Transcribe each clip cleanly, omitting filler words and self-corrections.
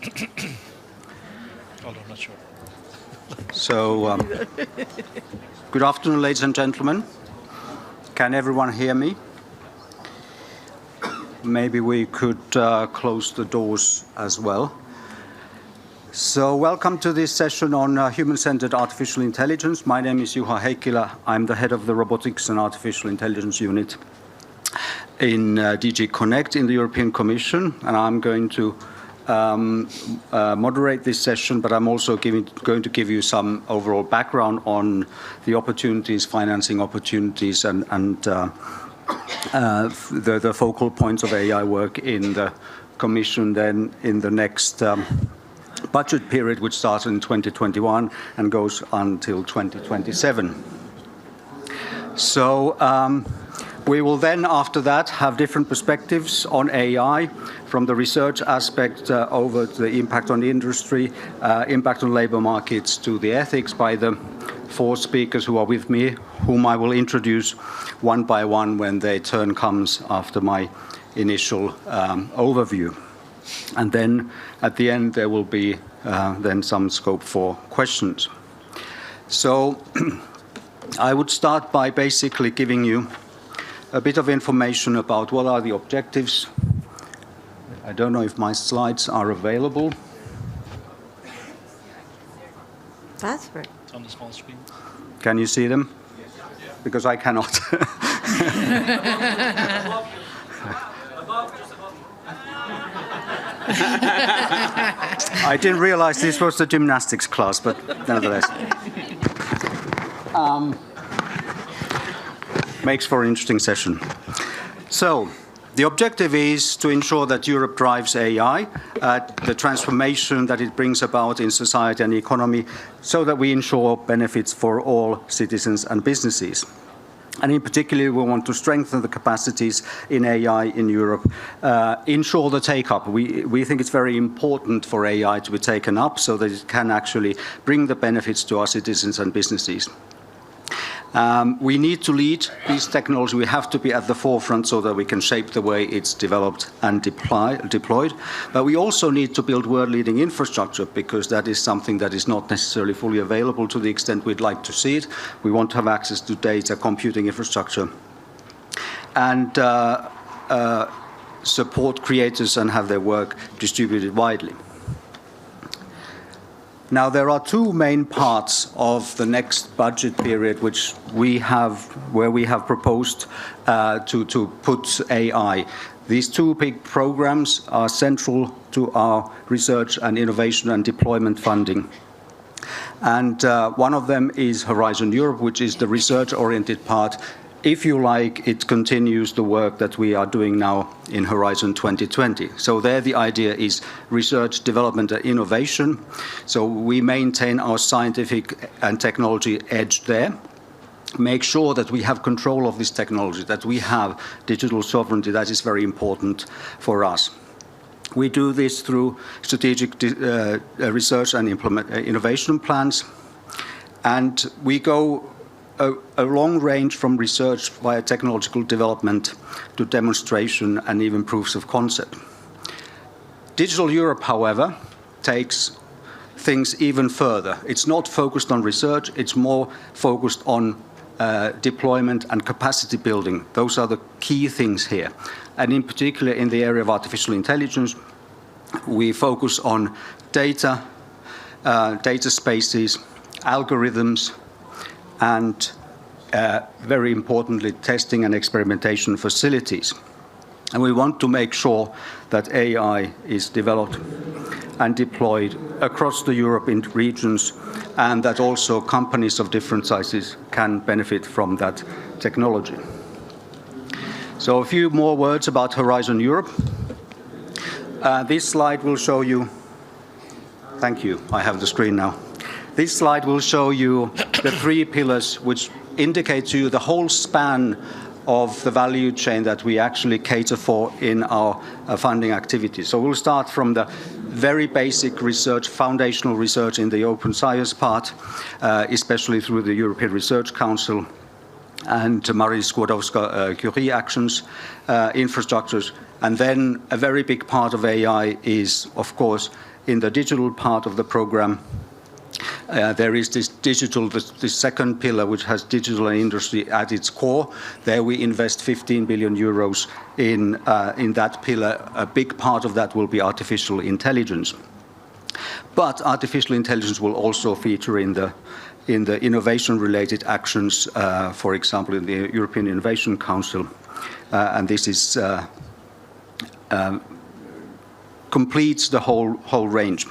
Oh, I'm not sure. So, good afternoon, ladies and gentlemen. Can everyone hear me? Maybe we could close the doors as well. So, welcome to this session on human-centered artificial intelligence. My name is Juha Heikkilä. I'm the head of the Robotics and Artificial Intelligence Unit in DG Connect in the European Commission, and I'm going to moderate this session, but I'm also going to give you some overall background on the opportunities, financing opportunities, and the focal points of AI work in the Commission then in the next budget period, which starts in 2021 and goes until 2027. So we will then, after that, have different perspectives on AI, from the research aspect over the impact on the industry, impact on labor markets, to the ethics by the four speakers who are with me, whom I will introduce one by one when their turn comes after my initial overview. And then at the end there will be then some scope for questions. So I would start by basically giving you a bit of information about what are the objectives. I don't know if my slides are available. That's right. It's on the small screen. Can you see them? Because I cannot. I didn't realize this was the gymnastics class, but nevertheless. Makes for an interesting session. So, the objective is to ensure that Europe drives AI, the transformation that it brings about in society and economy, so that we ensure benefits for all citizens and businesses. And in particular, we want to strengthen the capacities in AI in Europe, ensure the take-up. We think it's very important for AI to be taken up so that it can actually bring the benefits to our citizens and businesses. We need to lead these technologies. We have to be at the forefront so that we can shape the way it's developed and deployed. But we also need to build world-leading infrastructure, because that is something that is not necessarily fully available to the extent we'd like to see it. We want to have access to data, computing infrastructure, and support creators and have their work distributed widely. Now, there are two main parts of the next budget period where we have proposed to put AI. These two big programs are central to our research and innovation and deployment funding. And one of them is Horizon Europe, which is the research-oriented part. If you like, it continues the work that we are doing now in Horizon 2020. So there the idea is research, development, and innovation. So we maintain our scientific and technology edge there. Make sure that we have control of this technology, that we have digital sovereignty. That is very important for us. We do this through strategic research and innovation plans. And we go a long range from research via technological development to demonstration and even proofs of concept. Digital Europe, however, takes things even further. It's not focused on research, it's more focused on deployment and capacity building. Those are the key things here. And in particular, in the area of artificial intelligence, we focus on data, data spaces, algorithms, and very importantly, testing and experimentation facilities. And we want to make sure that AI is developed and deployed across the European regions, and that also companies of different sizes can benefit from that technology. So a few more words about Horizon Europe. This slide will show you, thank you, I have the screen now. This slide will show you the three pillars which indicate to you the whole span of the value chain that we actually cater for in our funding activities. So we'll start from the very basic research, foundational research in the open science part, especially through the European Research Council and Marie Skłodowska-Curie actions, infrastructures. And then a very big part of AI is, of course, in the digital part of the program, there is this digital, the second pillar, which has digital and industry at its core. There we invest 15 billion euros in that pillar. A big part of that will be artificial intelligence. But artificial intelligence will also feature in the innovation-related actions, for example, in the European Innovation Council. And this is completes the whole range.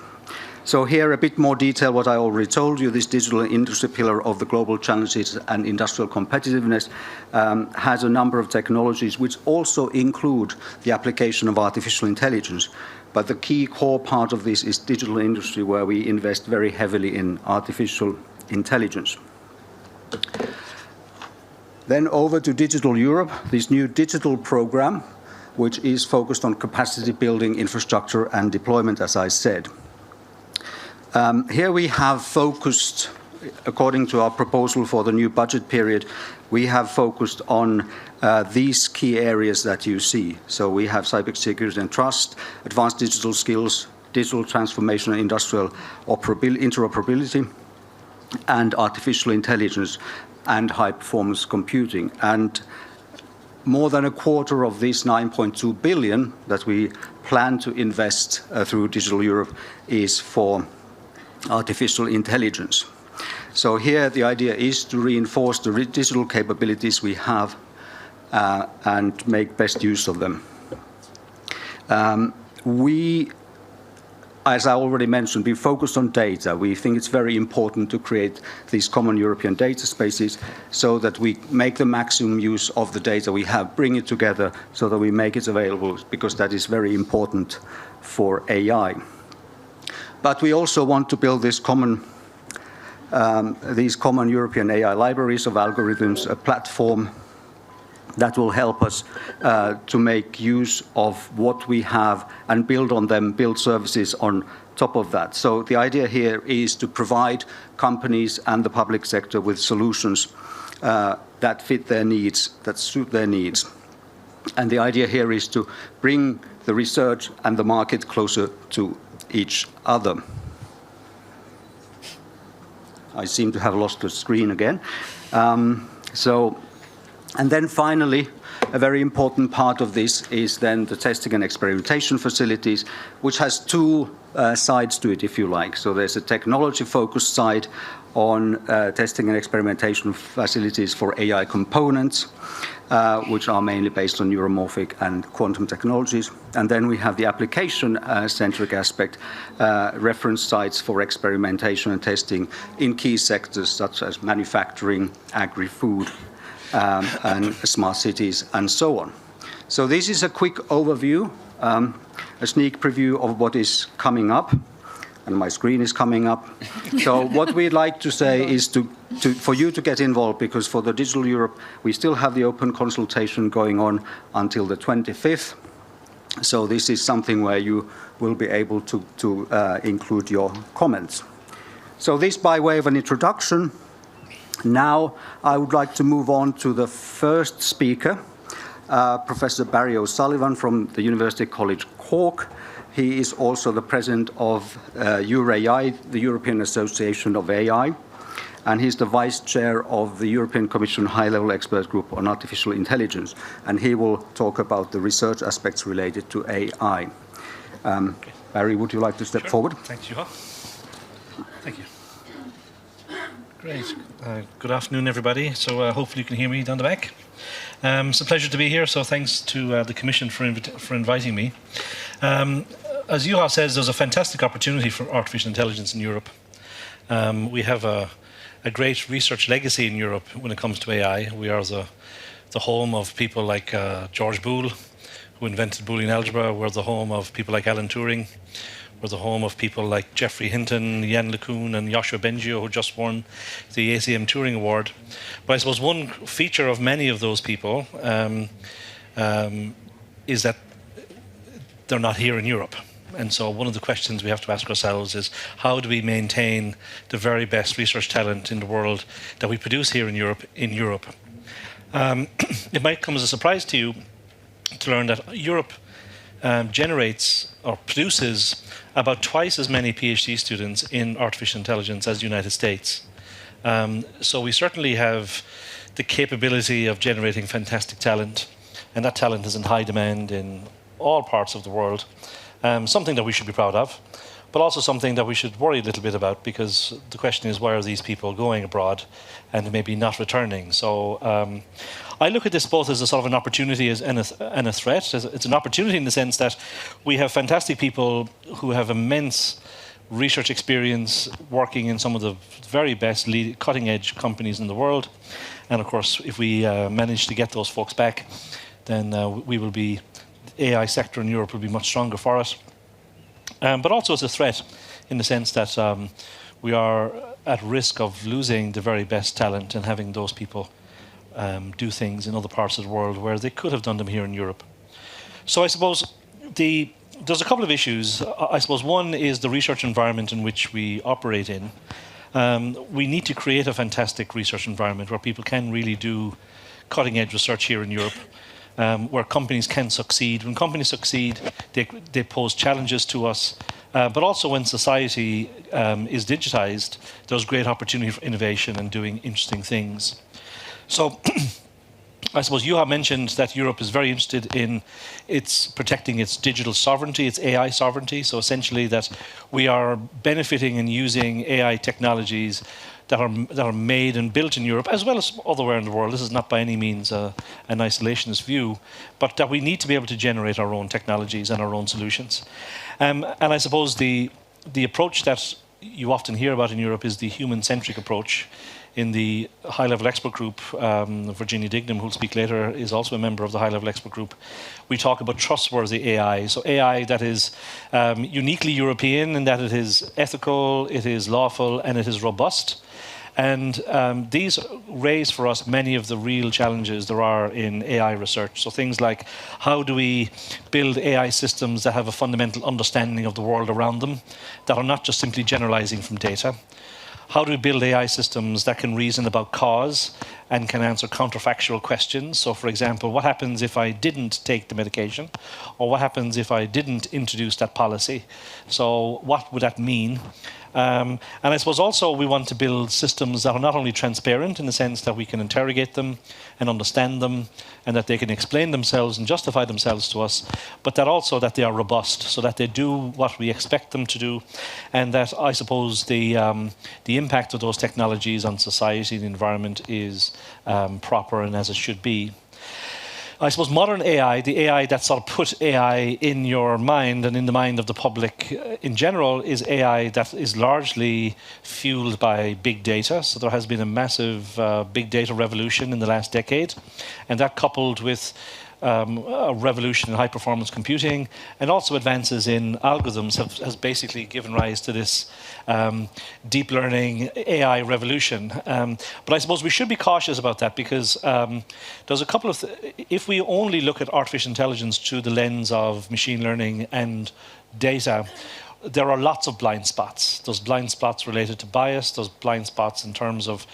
So here a bit more detail what I already told you. This digital industry pillar of the global challenges and industrial competitiveness has a number of technologies which also include the application of artificial intelligence. But the key core part of this is digital industry, where we invest very heavily in artificial intelligence. Then over to Digital Europe, this new digital program, which is focused on capacity building, infrastructure and deployment, as I said. Here we have focused, according to our proposal for the new budget period, we have focused on these key areas that you see. So we have cybersecurity and trust, advanced digital skills, digital transformation and industrial interoperability, and artificial intelligence and high-performance computing. And more than a quarter of this 9.2 billion that we plan to invest through Digital Europe is for artificial intelligence. So here the idea is to reinforce the digital capabilities we have and make best use of them. We, as I already mentioned, we focus on data. We think it's very important to create these common European data spaces so that we make the maximum use of the data we have, bring it together so that we make it available, because that is very important for AI. But we also want to build this these common European AI libraries of algorithms, a platform that will help us to make use of what we have and build on them, build services on top of that. So the idea here is to provide companies and the public sector with solutions that fit their needs, that suit their needs. And the idea here is to bring the research and the market closer to each other. I seem to have lost the screen again. And then finally, a very important part of this is then the testing and experimentation facilities, which has two sides to it, if you like. So there's a technology-focused side on testing and experimentation facilities for AI components, which are mainly based on neuromorphic and quantum technologies. And then we have the application-centric aspect, reference sites for experimentation and testing in key sectors such as manufacturing, agri-food, and smart cities, and so on. So this is a quick overview, a sneak preview of what is coming up. And my screen is coming up. So what we'd like to say is for you to get involved, because for the Digital Europe, we still have the open consultation going on until the 25th. So this is something where you will be able to include your comments. So this by way of an introduction. Now I would like to move on to the first speaker, Professor Barry O'Sullivan from the University College Cork. He is also the president of EURAI, the European Association of AI, and he's the vice chair of the European Commission High-Level Expert Group on Artificial Intelligence, and he will talk about the research aspects related to AI. Barry, would you like to step forward? Thanks, Juha. Thank you. Great. Good afternoon, everybody. So hopefully you can hear me down the back. It's a pleasure to be here, so thanks to the Commission for inviting me. As Juha says, there's a fantastic opportunity for artificial intelligence in Europe. We have a great research legacy in Europe when it comes to AI. We are the home of people like George Boole, who invented Boolean algebra. We're the home of people like Alan Turing. We're the home of people like Geoffrey Hinton, Jan LeCun, and Yoshua Bengio, who just won the ACM Turing Award. But I suppose one feature of many of those people is that they're not here in Europe. And so one of the questions we have to ask ourselves is, how do we maintain the very best research talent in the world that we produce here in Europe? It might come as a surprise to you to learn that Europe generates or produces about twice as many PhD students in artificial intelligence as the United States. So we certainly have the capability of generating fantastic talent, and that talent is in high demand in all parts of the world. Something that we should be proud of, but also something that we should worry a little bit about, because the question is, where are these people going abroad and maybe not returning? So I look at this both as a sort of an opportunity and a threat. It's an opportunity in the sense that we have fantastic people who have immense research experience working in some of the very best cutting-edge companies in the world. And of course, if we manage to get those folks back, then the AI sector in Europe will be much stronger for us. But also it's a threat in the sense that we are at risk of losing the very best talent and having those people do things in other parts of the world where they could have done them here in Europe. So I suppose there's a couple of issues. I suppose one is the research environment in which we operate in. We need to create a fantastic research environment where people can really do cutting-edge research here in Europe, where companies can succeed. When companies succeed, they pose challenges to us, but also when society is digitized, there's great opportunity for innovation and doing interesting things. So I suppose you have mentioned that Europe is very interested in protecting its digital sovereignty, its AI sovereignty. So essentially that we are benefiting and using AI technologies that are made and built in Europe, as well as otherwhere in the world. This is not by any means an isolationist view, but that we need to be able to generate our own technologies and our own solutions. And I suppose the approach that you often hear about in Europe is the human-centric approach. In the high-level expert group, Virginia Dignam, who will speak later, is also a member of the high-level expert group. We talk about trustworthy AI. So AI that is uniquely European in that it is ethical, it is lawful, and it is robust. And these raise for us many of the real challenges there are in AI research. So things like, how do we build AI systems that have a fundamental understanding of the world around them, that are not just simply generalizing from data? How do we build AI systems that can reason about cause and can answer counterfactual questions? So, for example, what happens if I didn't take the medication? Or what happens if I didn't introduce that policy? So what would that mean? And I suppose also we want to build systems that are not only transparent in the sense that we can interrogate them and understand them, and that they can explain themselves and justify themselves to us, but that also that they are robust, so that they do what we expect them to do, and that I suppose the impact of those technologies on society and the environment is proper and as it should be. I suppose modern AI, the AI that sort of put AI in your mind and in the mind of the public in general, is AI that is largely fueled by big data. So there has been a massive big data revolution in the last decade, and that coupled with a revolution in high-performance computing and also advances in algorithms has basically given rise to this deep learning AI revolution. But I suppose we should be cautious about that, because there's a couple of... If we only look at artificial intelligence through the lens of machine learning and data, there are lots of blind spots. There's blind spots related to bias. There's blind spots in terms of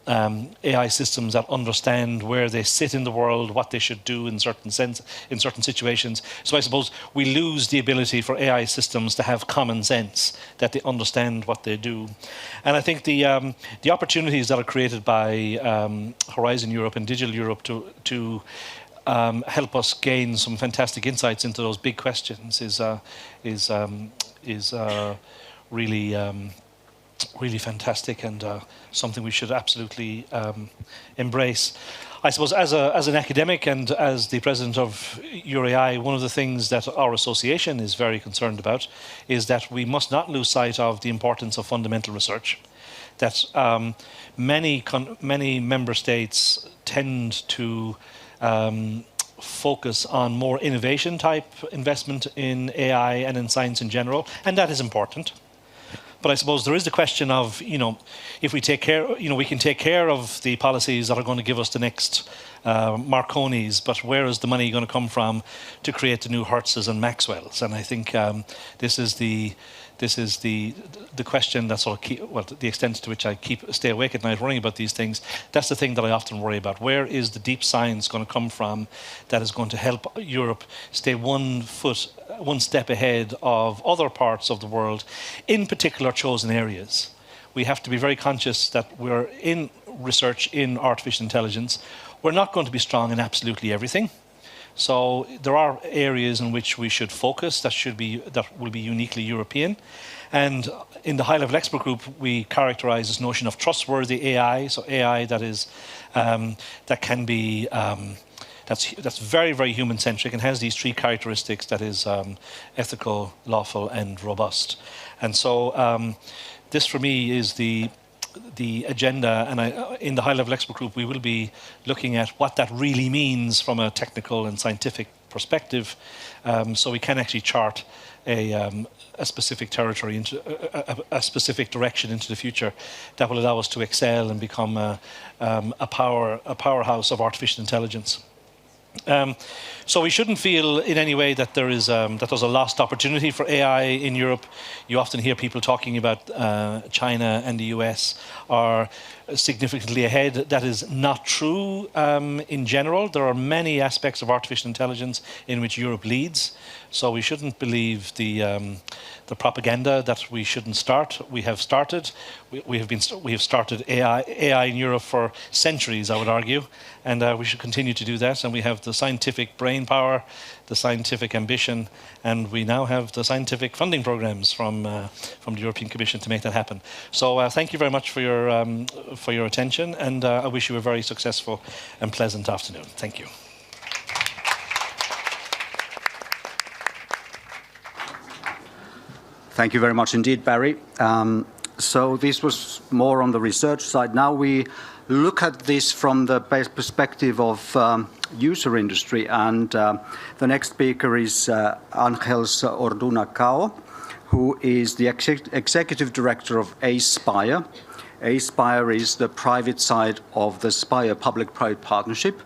AI systems that understand where they sit in the world, what they should do in certain situations. So I suppose we lose the ability for AI systems to have common sense, that they understand what they do. And I think the opportunities that are created by Horizon Europe and Digital Europe to help us gain some fantastic insights into those big questions is really fantastic, and something we should absolutely embrace. I suppose as an academic and as the president of EURAI, one of the things that our association is very concerned about is that we must not lose sight of the importance of fundamental research. That many member states tend to focus on more innovation type investment in AI and in science in general, and that is important. But I suppose there is the question of, if we take care, we can take care of the policies that are going to give us the next Marconis, but where is the money going to come from to create the new Hertzes and Maxwells? And I think this is the this is the question that sort of the extent to which I stay awake at night worrying about these things. That's the thing that I often worry about. Where is the deep science going to come from that is going to help Europe stay one step ahead of other parts of the world, in particular chosen areas? We have to be very conscious that we're in research in artificial intelligence. We're not going to be strong in absolutely everything. So there are areas in which we should focus that will be uniquely European. And in the high-level expert group, we characterize this notion of trustworthy AI. So AI that is that can be that's very, very human-centric and has these three characteristics: that is ethical, lawful, and robust. And so this, for me, is the agenda, and in the high-level expert group, we will be looking at what that really means from a technical and scientific perspective, so we can actually chart a specific territory into a specific direction into the future that will allow us to excel and become a powerhouse of artificial intelligence. So we shouldn't feel in any way that there's a lost opportunity for AI in Europe. You often hear people talking about China and the US are significantly ahead. That is not true in general. There are many aspects of artificial intelligence in which Europe leads. So we shouldn't believe the propaganda that we shouldn't start. We have started. We have started AI in Europe for centuries, I would argue, and we should continue to do that. And we have the scientific brain power, the scientific ambition, and we now have the scientific funding programs from the European Commission to make that happen. So thank you very much for your attention, and I wish you a very successful and pleasant afternoon. Thank you. Thank you very much indeed, Barry. So this was more on the research side. Now we look at this from the perspective of user industry, and the next speaker is Ángel Orduna-Cao, who is the Executive Director of Aspire. Aspire is the private side of the Spire public-private partnership.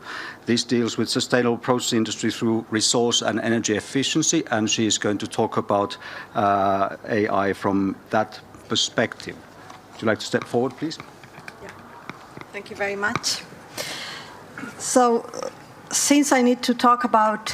This deals with sustainable process industry through resource and energy efficiency, and she is going to talk about AI from that perspective. Would you like to step forward, please? Yeah. Thank you very much. So, since I need to talk about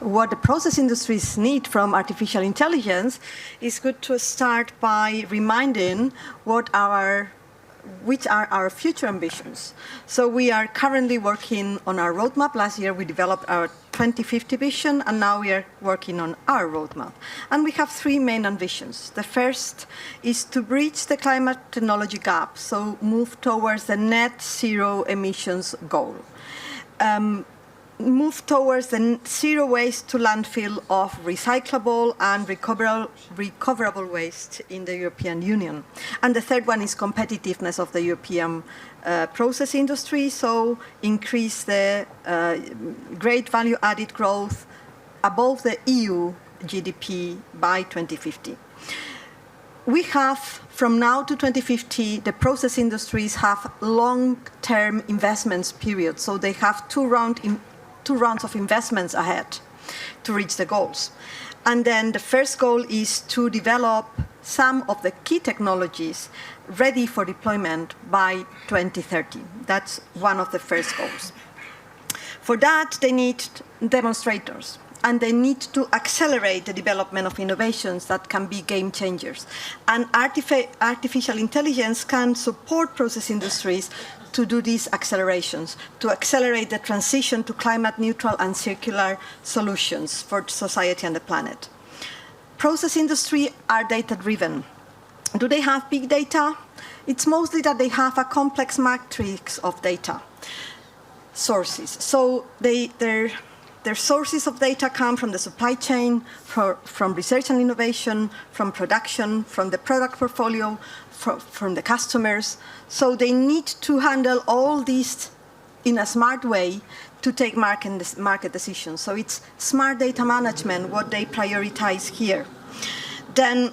what the process industries need from artificial intelligence, it's good to start by reminding which are our future ambitions. So we are currently working on our roadmap. Last year we developed our 2050 vision, and now we are working on our roadmap. And we have three main ambitions. The first is to bridge the climate technology gap, so move towards the net zero emissions goal. Move towards the zero waste to landfill of recyclable and recoverable waste in the European Union. And the third one is competitiveness of the European process industry, so increase the great value added growth above the EU GDP by 2050. We have, from now to 2050, the process industries have long-term investments period, so they have two rounds of investments ahead to reach the goals. And then the first goal is to develop some of the key technologies ready for deployment by 2030. That's one of the first goals. For that, they need demonstrators, and they need to accelerate the development of innovations that can be game changers. And artificial intelligence can support process industries to do these accelerations, to accelerate the transition to climate neutral and circular solutions for society and the planet. Process industry are data-driven. Do they have big data? It's mostly that they have a complex matrix of data sources. So their sources of data come from the supply chain, from research and innovation, from production, from the product portfolio, from the customers. So they need to handle all these in a smart way to take market decisions. So it's smart data management, what they prioritize here. Then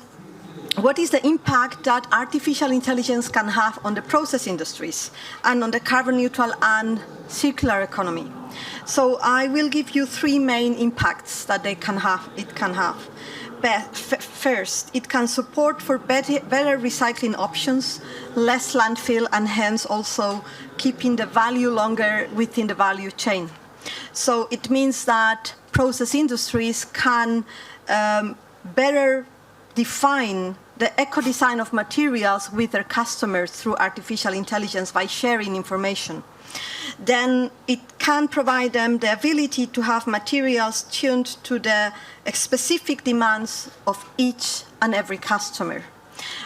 what is the impact that artificial intelligence can have on the process industries and on the carbon neutral and circular economy? So I will give you three main impacts that it can have. First, it can support for better recycling options, less landfill, and hence also keeping the value longer within the value chain. So it means that process industries can better define the eco-design of materials with their customers through artificial intelligence by sharing information. Then it can provide them the ability to have materials tuned to the specific demands of each and every customer.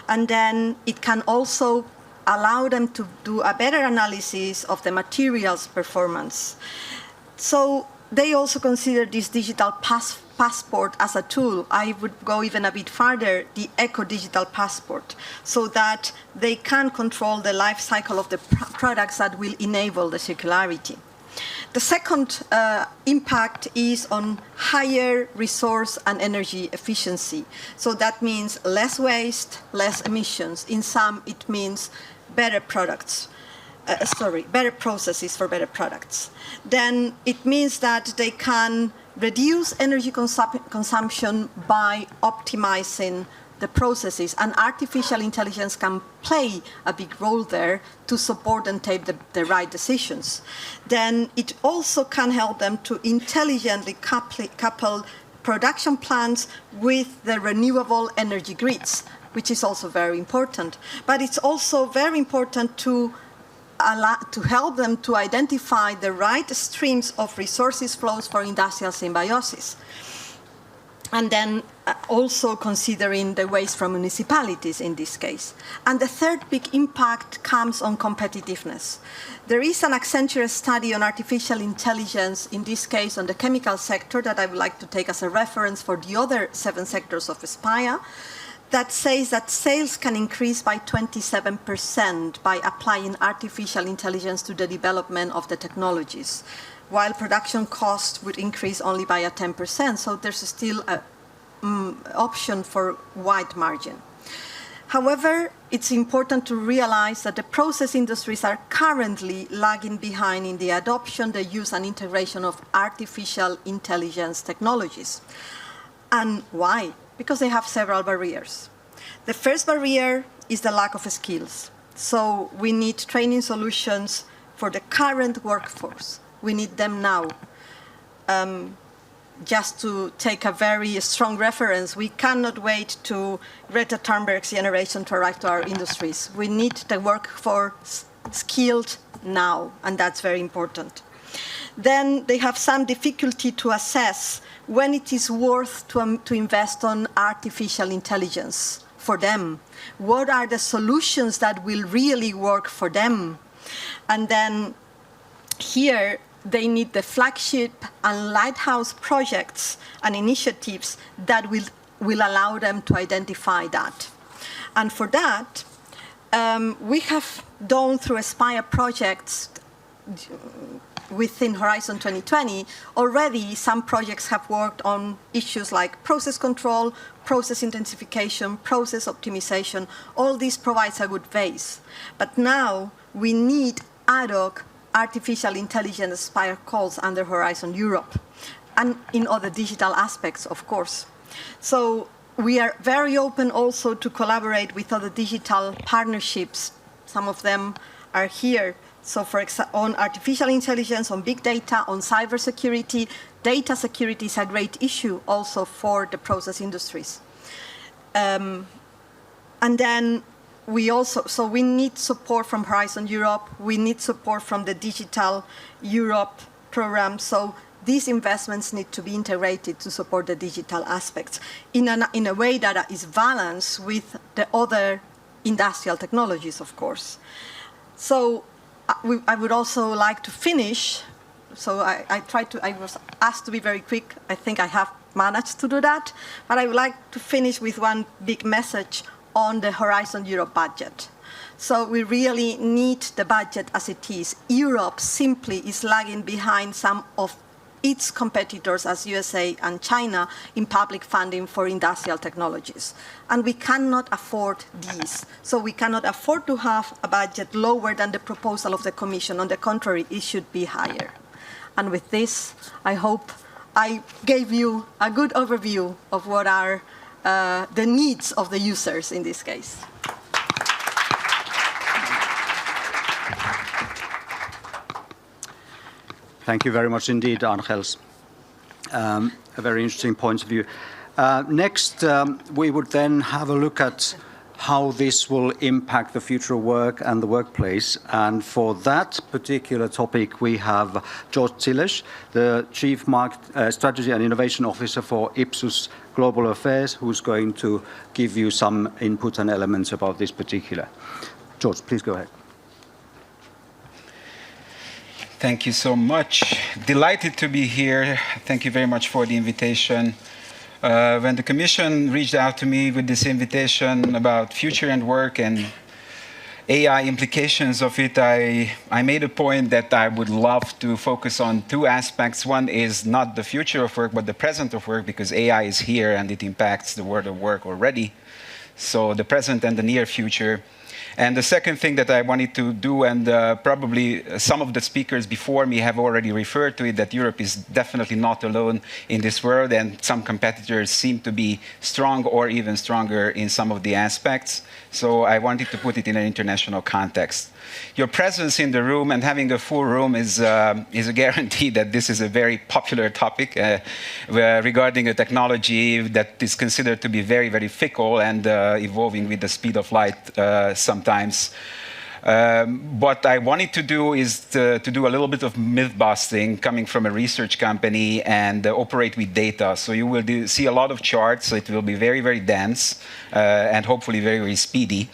And then it can also allow them to do a better analysis of the materials performance. So they also consider this digital passport as a tool. I would go even a bit further, the eco-digital passport, so that they can control the life cycle of the products that will enable the circularity. The second impact is on higher resource and energy efficiency. So that means less waste, less emissions. In some, it means better products. Better processes for better products. Then it means that they can reduce energy consumption by optimizing the processes, and artificial intelligence can play a big role there to support and take the right decisions. Then it also can help them to intelligently couple production plants with the renewable energy grids, which is also very important. But it's also very important to help them to identify the right streams of resources flows for industrial symbiosis. And then also considering the waste from municipalities in this case. And the third big impact comes on competitiveness. There is an Accenture study on artificial intelligence, in this case on the chemical sector, that I would like to take as a reference for the other 7 sectors of SPIA, that says that sales can increase by 27% by applying artificial intelligence to the development of the technologies, while production costs would increase only by 10%. So there's still an option for wide margin. However, it's important to realize that the process industries are currently lagging behind in the adoption, the use, and integration of artificial intelligence technologies. And why? Because they have several barriers. The first barrier is the lack of skills. So we need training solutions for the current workforce. We need them now. Just to take a very strong reference, we cannot wait to Greta Thunberg's generation to arrive to our industries. We need the workforce skilled now, and that's very important. Then they have some difficulty to assess when it is worth to invest on artificial intelligence for them. What are the solutions that will really work for them? And then here, they need the flagship and lighthouse projects and initiatives that will allow them to identify that. And for that, we have done through Aspire projects within Horizon 2020, already some projects have worked on issues like process control, process intensification, process optimization. All this provides a good base. But now we need ad hoc artificial intelligence Aspire calls under Horizon Europe, and in other digital aspects, of course. So we are very open also to collaborate with other digital partnerships. Some of them are here. So for example, on artificial intelligence, on big data, on cybersecurity, data security is a great issue also for the process industries. And then we need support from Horizon Europe. We need support from the Digital Europe program. So these investments need to be integrated to support the digital aspects in a way that is balanced with the other industrial technologies, of course. So I would also like to finish. So I was asked to be very quick. I think I have managed to do that. But I would like to finish with one big message on the Horizon Europe budget. So we really need the budget as it is. Europe simply is lagging behind some of its competitors as USA and China in public funding for industrial technologies. And we cannot afford these. So we cannot afford to have a budget lower than the proposal of the Commission. On the contrary, it should be higher. And with this, I hope I gave you a good overview of what are the needs of the users in this case. Thank you very much indeed, Angels. A very interesting point of view. Next, we would then have a look at how this will impact the future of work and the workplace. And for that particular topic, we have George Zilesh, the Chief Strategy and Innovation Officer for Ipsos Global Affairs, who's going to give you some input and elements about this particular. George, please go ahead. Thank you so much. Delighted to be here. Thank you very much for the invitation. When the Commission reached out to me with this invitation about future and work and AI implications of it, I made a point that I would love to focus on two aspects. One is not the future of work, but the present of work, because AI is here and it impacts the world of work already. So the present and the near future. And the second thing that I wanted to do, and probably some of the speakers before me have already referred to it, that Europe is definitely not alone in this world, and some competitors seem to be strong or even stronger in some of the aspects. So I wanted to put it in an international context. Your presence in the room and having a full room is a guarantee that this is a very popular topic regarding a technology that is considered to be very, very fickle and evolving with the speed of light sometimes. What I wanted to do is to do a little bit of myth busting coming from a research company and operate with data. So you will see a lot of charts. It will be very, very dense and hopefully very, very speedy.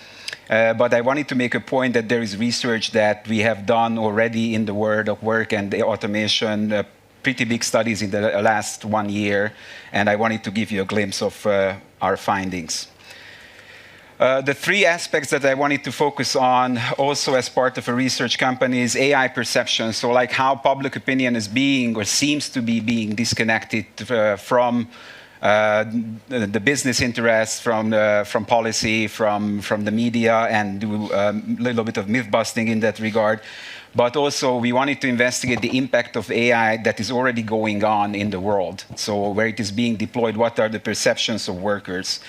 But I wanted to make a point that there is research that we have done already in the world of work and the automation, pretty big studies in the last 1 year, and I wanted to give you a glimpse of our findings. The three aspects that I wanted to focus on also as part of a research company is AI perception, so like how public opinion is being or seems to be being disconnected from the business interests, from policy, from the media, and do a little bit of myth busting in that regard. But also we wanted to investigate the impact of AI that is already going on in the world. So where it is being deployed, what are the perceptions of workers?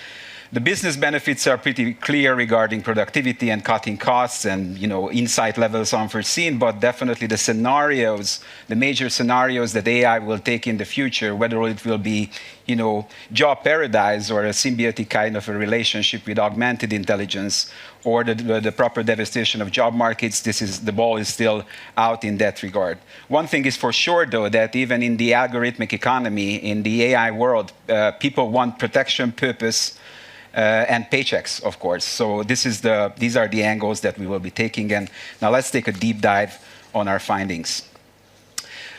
The business benefits are pretty clear regarding productivity and cutting costs, and insight levels unforeseen, but definitely the scenarios, the major scenarios that AI will take in the future, whether it will be job paradise or a symbiotic kind of a relationship with augmented intelligence, or the proper devastation of job markets, the ball is still out in that regard. One thing is for sure, though, that even in the algorithmic economy, in the AI world, people want protection, purpose, and paychecks, of course. So these are the angles that we will be taking. And now let's take a deep dive on our findings.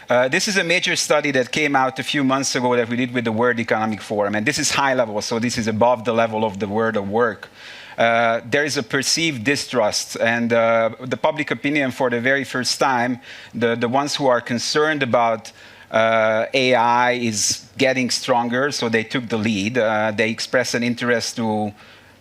This is a major study that came out a few months ago that we did with the World Economic Forum. And this is high level, so this is above the level of the world of work. There is a perceived distrust, and the public opinion for the very first time, the ones who are concerned about AI is getting stronger, so they took the lead. They expressed an interest to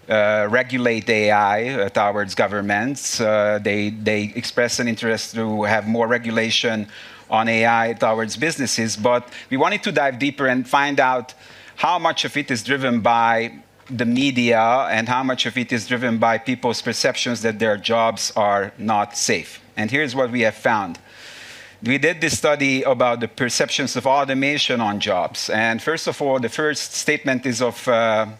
regulate AI towards governments. They expressed an interest to have more regulation on AI towards businesses. But we wanted to dive deeper and find out how much of it is driven by the media and how much of it is driven by people's perceptions that their jobs are not safe. And here's what we have found. We did this study about the perceptions of automation on jobs. And first of all, the first statement is that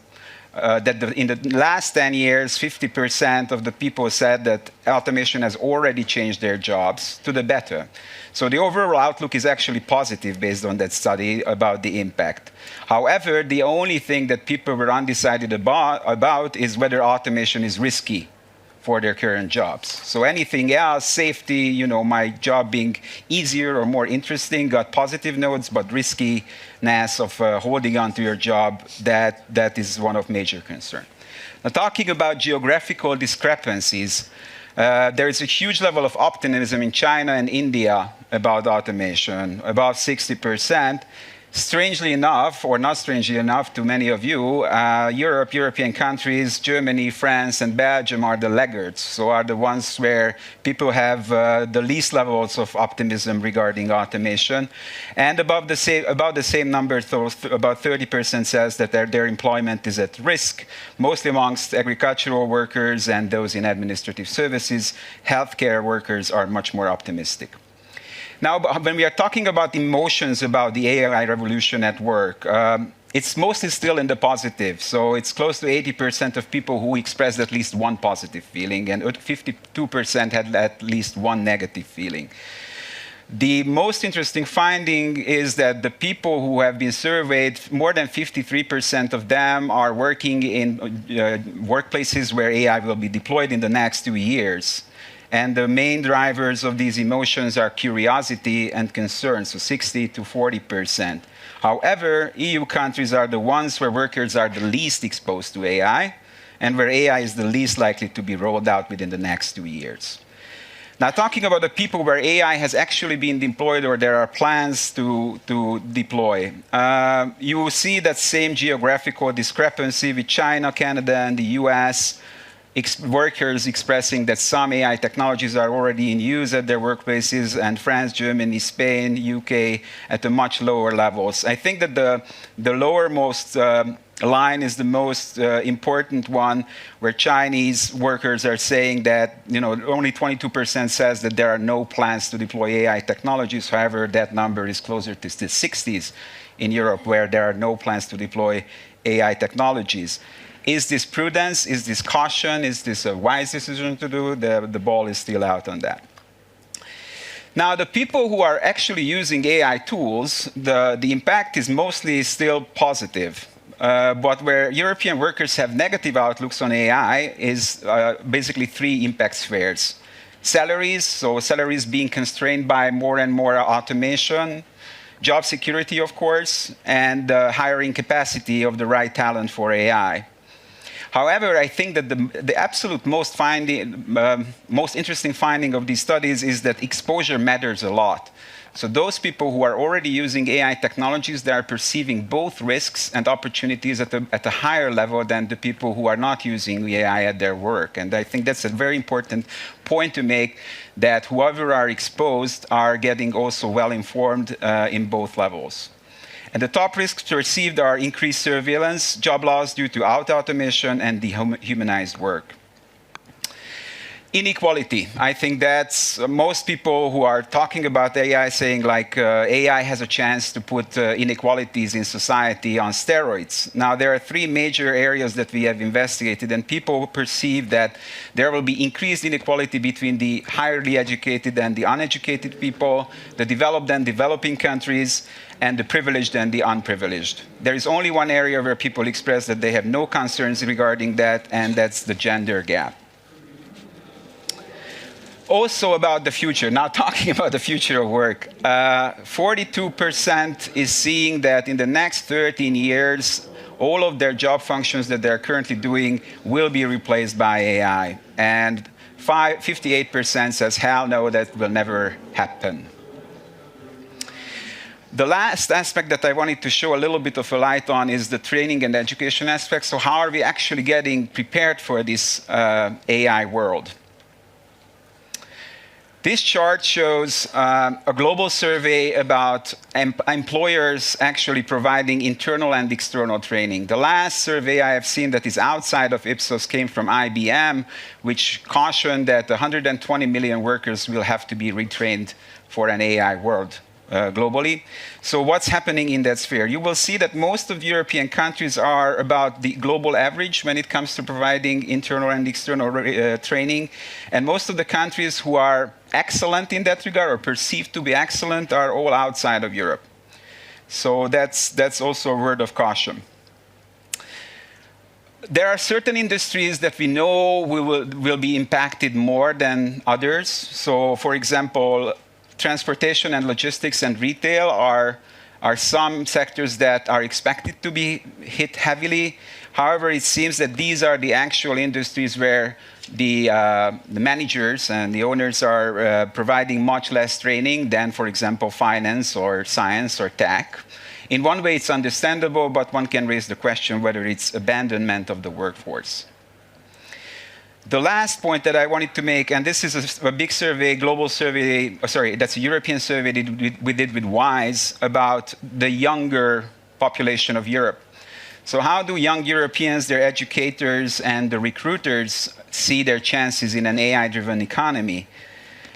in the last 10 years, 50% of the people said that automation has already changed their jobs to the better. So the overall outlook is actually positive based on that study about the impact. However, the only thing that people were undecided about is whether automation is risky for their current jobs. So anything else, safety, my job being easier or more interesting, got positive notes, but riskiness of holding on to your job, that is one of major concern. Now, talking about geographical discrepancies, there is a huge level of optimism in China and India about automation, about 60%. Strangely enough, or not strangely enough to many of you, European countries, Germany, France, and Belgium are the laggards, so are the ones where people have the least levels of optimism regarding automation. And about the same number, so about 30% says that their employment is at risk, mostly amongst agricultural workers and those in administrative services. Healthcare workers are much more optimistic. Now, when we are talking about emotions about the AI revolution at work, it's mostly still in the positive. So it's close to 80% of people who expressed at least one positive feeling, and 52% had at least one negative feeling. The most interesting finding is that the people who have been surveyed, more than 53% of them are working in workplaces where AI will be deployed in the next 2 years. And the main drivers of these emotions are curiosity and concern, so 60 to 40%. However, EU countries are the ones where workers are the least exposed to AI, and where AI is the least likely to be rolled out within the next 2 years. Now, talking about the people where AI has actually been deployed or there are plans to deploy, you will see that same geographical discrepancy with China, Canada, and the US. Workers expressing that some AI technologies are already in use at their workplaces, and France, Germany, Spain, UK at a much lower levels. I think that the lowermost line is the most important one, where Chinese workers are saying that only 22% says that there are no plans to deploy AI technologies. However, that number is closer to the 60s in Europe, where there are no plans to deploy AI technologies. Is this prudence? Is this caution? Is this a wise decision to do? The ball is still out on that. Now, the people who are actually using AI tools, the impact is mostly still positive. But where European workers have negative outlooks on AI is basically 3 impact spheres. Salaries, so salaries being constrained by more and more automation, job security, of course, and hiring capacity of the right talent for AI. However, I think that the absolute most interesting finding of these studies is that exposure matters a lot. So those people who are already using AI technologies, they are perceiving both risks and opportunities at a higher level than the people who are not using AI at their work. And I think that's a very important point to make, that whoever are exposed are getting also well informed in both levels. And the top risks perceived are increased surveillance, job loss due to automation, and dehumanized work. Inequality. I think that's most people who are talking about AI saying AI has a chance to put inequalities in society on steroids. Now, there are 3 major areas that we have investigated, and people perceive that there will be increased inequality between the highly educated and the uneducated people, the developed and developing countries, and the privileged and the unprivileged. There is only one area where people express that they have no concerns regarding that, and that's the gender gap. Also about the future, now talking about the future of work, 42% is seeing that in the next 13 years, all of their job functions that they're currently doing will be replaced by AI. And 58% says, hell no, that will never happen. The last aspect that I wanted to show a little bit of a light on is the training and education aspect. So how are we actually getting prepared for this AI world? This chart shows a global survey about employers actually providing internal and external training. The last survey I have seen that is outside of Ipsos came from IBM, which cautioned that 120 million workers will have to be retrained for an AI world globally. So what's happening in that sphere? You will see that most of European countries are about the global average when it comes to providing internal and external training. And most of the countries who are excellent in that regard, or perceived to be excellent, are all outside of Europe. So that's also a word of caution. There are certain industries that we know will be impacted more than others. So, for example, transportation and logistics and retail are some sectors that are expected to be hit heavily. However, it seems that these are the actual industries where the managers and the owners are providing much less training than, for example, finance or science or tech. In one way, it's understandable, but one can raise the question whether it's abandonment of the workforce. The last point that I wanted to make, and this is a big survey, global survey, that's a European survey that we did with WISE about the younger population of Europe. So how do young Europeans, their educators, and the recruiters see their chances in an AI-driven economy?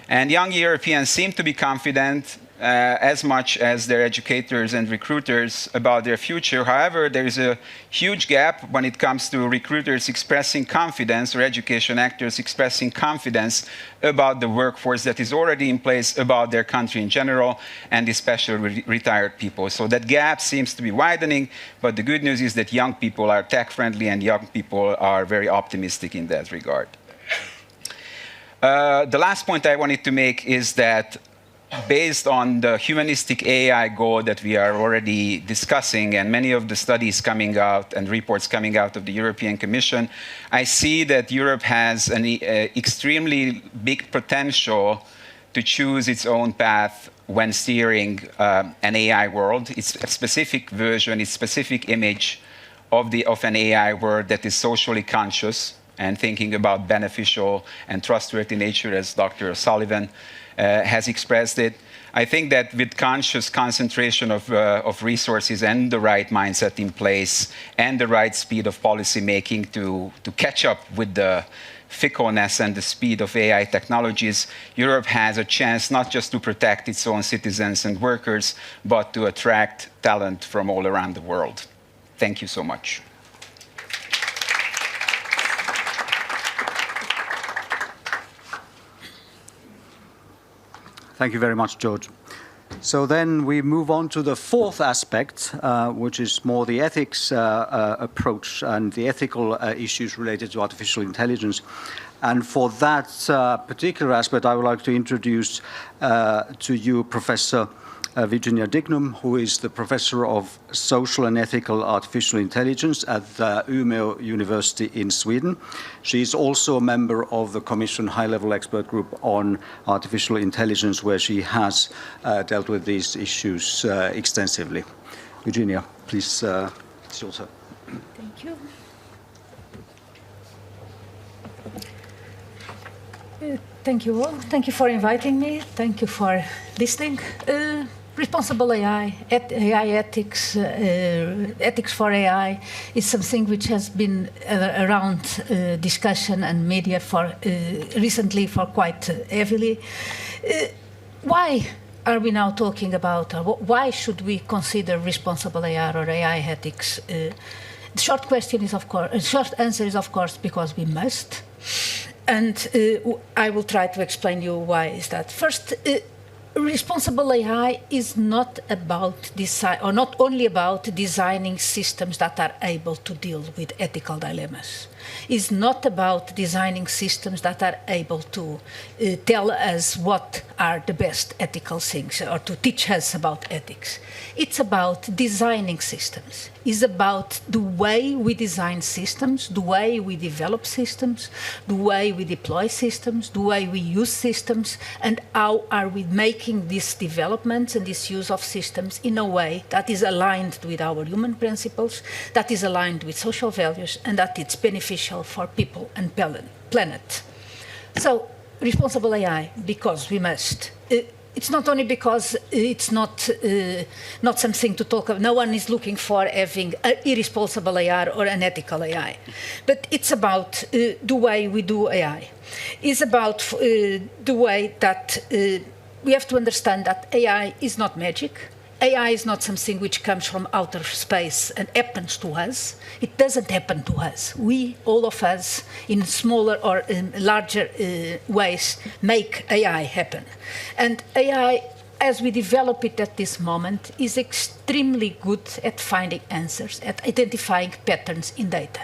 And young Europeans seem to be confident as much as their educators and recruiters about their future. However, there is a huge gap when it comes to recruiters expressing confidence or education actors expressing confidence about the workforce that is already in place, about their country in general, and especially retired people. So that gap seems to be widening, but the good news is that young people are tech-friendly and young people are very optimistic in that regard. The last point I wanted to make is that based on the humanistic AI goal that we are already discussing and many of the studies coming out and reports coming out of the European Commission, I see that Europe has an extremely big potential to choose its own path when steering an AI world. It's a specific version, it's a specific image of an AI world that is socially conscious and thinking about beneficial and trustworthy nature, as Dr. O'Sullivan has expressed it. I think that with conscious concentration of resources and the right mindset in place and the right speed of policy making to catch up with the fickleness and the speed of AI technologies, Europe has a chance not just to protect its own citizens and workers, but to attract talent from all around the world. Thank you so much. Thank you very much, George. So then we move on to the fourth aspect, which is more the ethics approach and the ethical issues related to artificial intelligence. And for that particular aspect, I would like to introduce to you Professor Virginia Dignum, who is the Professor of Social and Ethical Artificial Intelligence at Umeå University in Sweden. She is also a member of the Commission High-Level Expert Group on Artificial Intelligence, where she has dealt with these issues extensively. Virginia, please, it's your turn. Thank you. Thank you all. Thank you for inviting me. Thank you for listening. Responsible AI, AI ethics, ethics for AI is something which has been around discussion and media for recently for quite heavily. Why are we now talking about, why should we consider responsible AI or AI ethics? The short question is, of course, short answer is, of course, because we must. And I will try to explain you why is that. First, responsible AI is not about design, or not only about designing systems that are able to deal with ethical dilemmas. It's not about designing systems that are able to tell us what are the best ethical things or to teach us about ethics. It's about designing systems. It's about the way we design systems, the way we develop systems, the way we deploy systems, the way we use systems, and how are we making these developments and this use of systems in a way that is aligned with our human principles, that is aligned with social values, and that it's beneficial for people and planet. So, responsible AI, because we must. It's not only because it's not something to talk about. No one is looking for having an irresponsible AI or an ethical AI. But it's about the way we do AI. It's about the way that we have to understand that AI is not magic. AI is not something which comes from outer space and happens to us. It doesn't happen to us. We, all of us, in smaller or in larger ways, make AI happen. And AI, as we develop it at this moment, is extremely good at finding answers, at identifying patterns in data.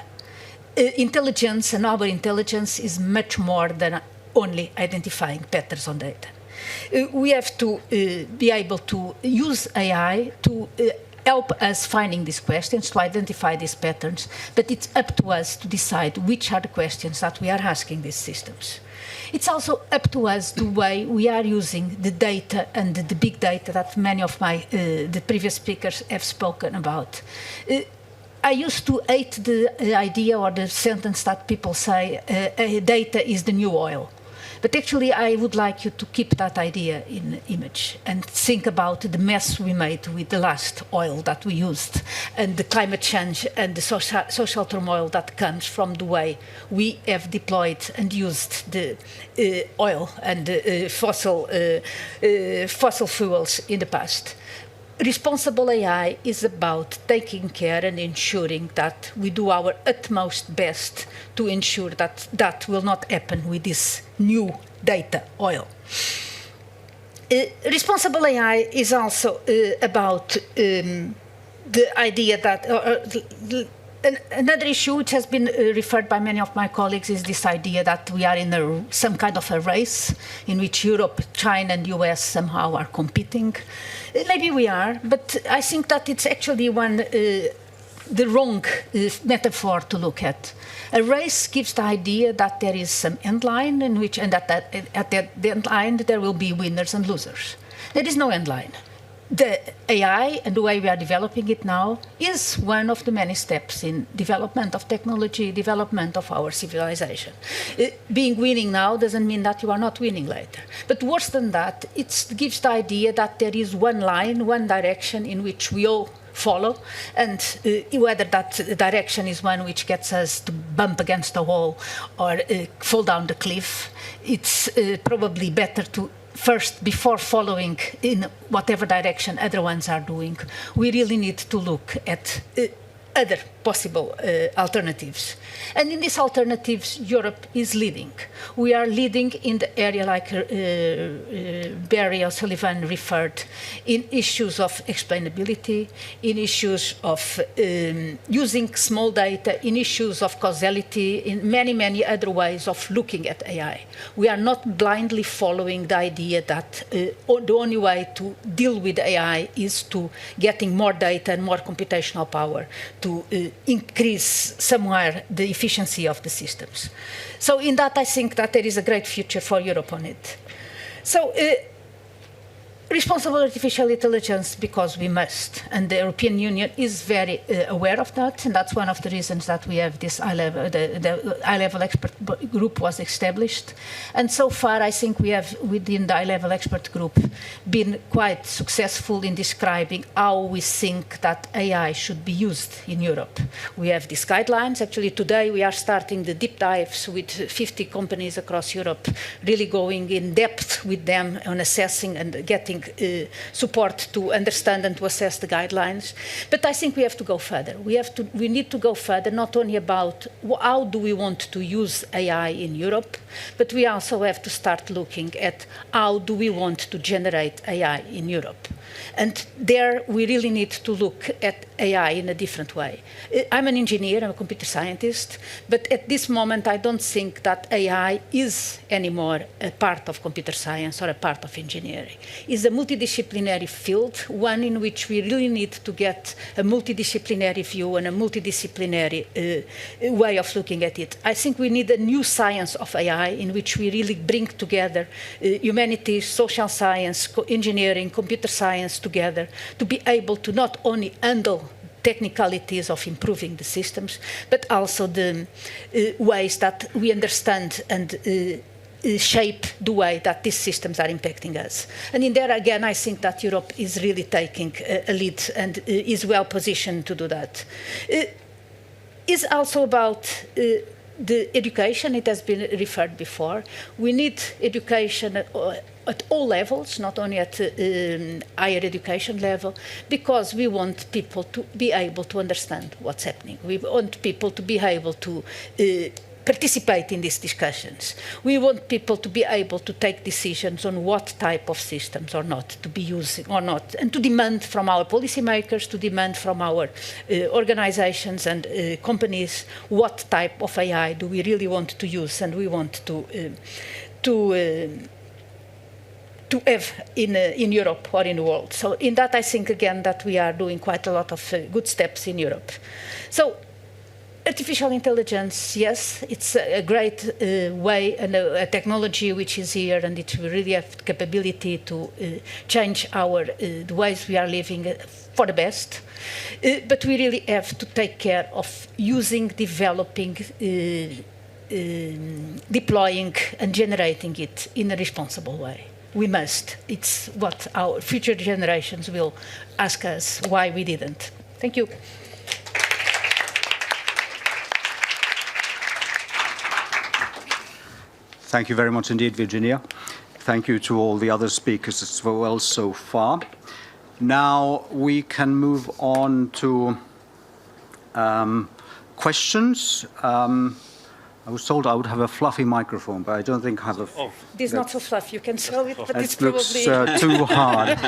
Intelligence and our intelligence is much more than only identifying patterns on data. We have to be able to use AI to help us finding these questions, to identify these patterns, but it's up to us to decide which are the questions that we are asking these systems. It's also up to us the way we are using the data and the big data that many of the previous speakers have spoken about. I used to hate the idea or the sentence that people say, data is the new oil. But actually, I would like you to keep that idea in image and think about the mess we made with the last oil that we used and the climate change and the social turmoil that comes from the way we have deployed and used the oil and fossil fuels in the past. Responsible AI is about taking care and ensuring that we do our utmost best to ensure that that will not happen with this new data oil. Responsible AI is also about the idea that another issue which has been referred by many of my colleagues is this idea that we are in some kind of a race in which Europe, China and US somehow are competing. Maybe we are, but I think that it's actually the wrong metaphor to look at. A race gives the idea that there is some end line in which, and at the end line there will be winners and losers. There is no end line. The AI and the way we are developing it now is one of the many steps in development of technology, development of our civilization. Being winning now doesn't mean that you are not winning later. But worse than that, it gives the idea that there is one line, one direction in which we all follow, and whether that direction is one which gets us to bump against the wall or fall down the cliff, it's probably better to first, before following in whatever direction other ones are doing, we really need to look at other possible alternatives. And in these alternatives, Europe is leading. We are leading in the area like Barry O'Sullivan referred, in issues of explainability, in issues of using small data, in issues of causality, in many, many other ways of looking at AI. We are not blindly following the idea that the only way to deal with AI is to getting more data and more computational power to increase somewhere the efficiency of the systems. So in that, I think that there is a great future for Europe on it. So responsible artificial intelligence, because we must, and the European Union is very aware of that, and that's one of the reasons that we have this high-level, the high-level expert group was established. And so far, I think we have, within the high-level expert group, been quite successful in describing how we think that AI should be used in Europe. We have these guidelines. Actually, today we are starting the deep dives with 50 companies across Europe, really going in depth with them on assessing and getting support to understand and to assess the guidelines. But I think we have to go further. We need to go further, not only about how do we want to use AI in Europe, but we also have to start looking at how do we want to generate AI in Europe. And there we really need to look at AI in a different way. I'm an engineer, I'm a computer scientist, but at this moment I don't think that AI is anymore a part of computer science or a part of engineering. It's a multidisciplinary field, one in which we really need to get a multidisciplinary view and a multidisciplinary way of looking at it. I think we need a new science of AI in which we really bring together humanities, social science, engineering, computer science together to be able to not only handle technicalities of improving the systems, but also the ways that we understand and shape the way that these systems are impacting us. And in there, again, I think that Europe is really taking a lead and is well positioned to do that. It's also about the education. It has been referred before. We need education at all levels, not only at higher education level, because we want people to be able to understand what's happening. We want people to be able to participate in these discussions. We want people to be able to take decisions on what type of systems or not to be using or not, and to demand from our policymakers, to demand from our organizations and companies what type of AI do we really want to use and we want to have in Europe or in the world. So in that, I think, again, that we are doing quite a lot of good steps in Europe. So Artificial intelligence, yes, it's a great way and a technology which is here, and it will really have the capability to change the ways we are living for the best. But we really have to take care of using, developing, deploying and generating it in a responsible way. We must. It's what our future generations will ask us why we didn't. Thank you. Thank you very much indeed, Virginia. Thank you to all the other speakers as well so far. Now we can move on to questions. I was told I would have a fluffy microphone, but I don't think I have a... This is not so fluffy. You can sell it, but it's it looks probably... too hard.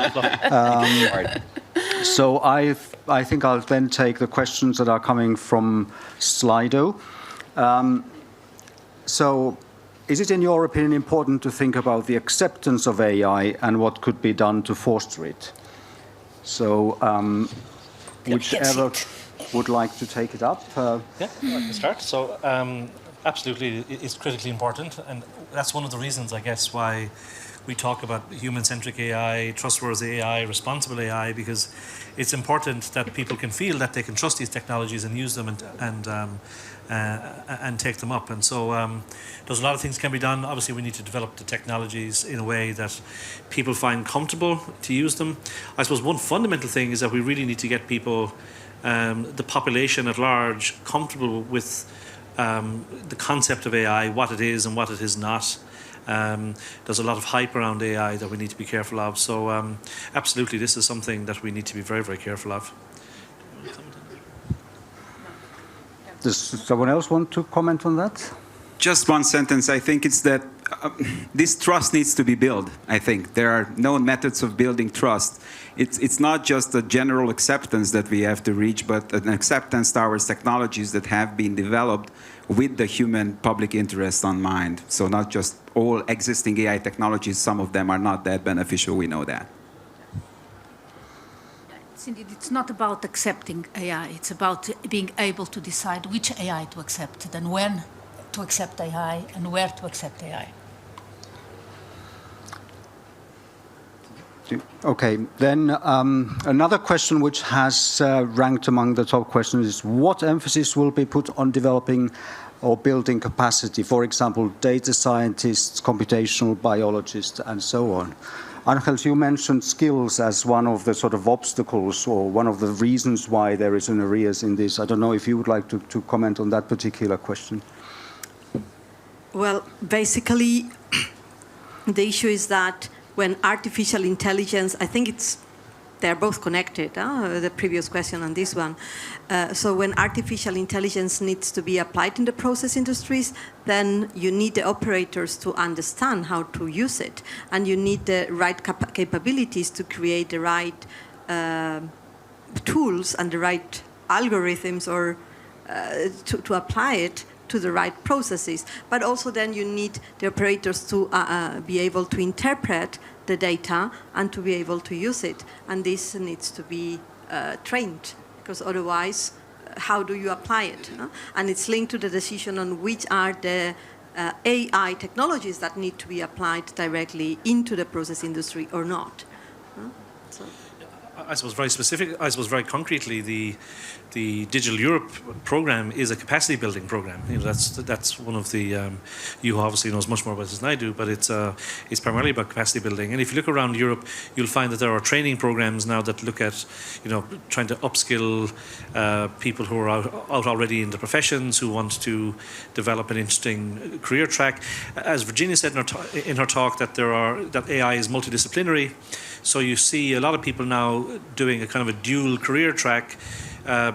So I think I'll then take the questions that are coming from Slido. So is it, in your opinion, important to think about the acceptance of AI and what could be done to foster it? So whichever would like to take it up. Yeah, I can start. So absolutely, it's critically important. And that's one of the reasons, I guess, why we talk about human-centric AI, trustworthy AI, responsible AI, because it's important that people can feel that they can trust these technologies and use them and take them up. And so there's a lot of things can be done. Obviously, we need to develop the technologies in a way that people find comfortable to use them. I suppose one fundamental thing is that we really need to get people, the population at large, comfortable with the concept of AI, what it is and what it is not. There's a lot of hype around AI that we need to be careful of. So absolutely, this is something that we need to be very, very careful of. Does someone else want to comment on that? Just one sentence. I think it's that this trust needs to be built, I think. There are known methods of building trust. It's not just a general acceptance that we have to reach, but an acceptance towards technologies that have been developed with the human public interest on mind. So not just all existing AI technologies, some of them are not that beneficial, we know that. Indeed, it's not about accepting AI, it's about being able to decide which AI to accept and when to accept AI and where to accept AI. Okay, then another question which has ranked among the top questions is what emphasis will be put on developing or building capacity, for example, data scientists, computational biologists, and so on. Angels, you mentioned skills as one of the sort of obstacles or one of the reasons why there is an arrears in this. I don't know if you would like to comment on that particular question. Well, basically, the issue is that when artificial intelligence, I think they're both connected, the previous question and this one. So when artificial intelligence needs to be applied in the process industries, then you need the operators to understand how to use it. And you need the right capabilities to create the right tools and the right algorithms or to apply it to the right processes. But also then you need the operators to be able to interpret the data and to be able to use it. And this needs to be trained, because otherwise, how do you apply it? And it's linked to the decision on which are the AI technologies that need to be applied directly into the process industry or not. So. I suppose very specific, I suppose very concretely, the Digital Europe program is a capacity building program. You know, that's one of the, you obviously knows much more about this than I do, but it's primarily about capacity building. And if you look around Europe, you'll find that there are training programs now that look at, you know, trying to upskill people who are out already in the professions, who want to develop an interesting career track. As Virginia said in her talk, that AI is multidisciplinary. So you see a lot of people now doing a kind of a dual career track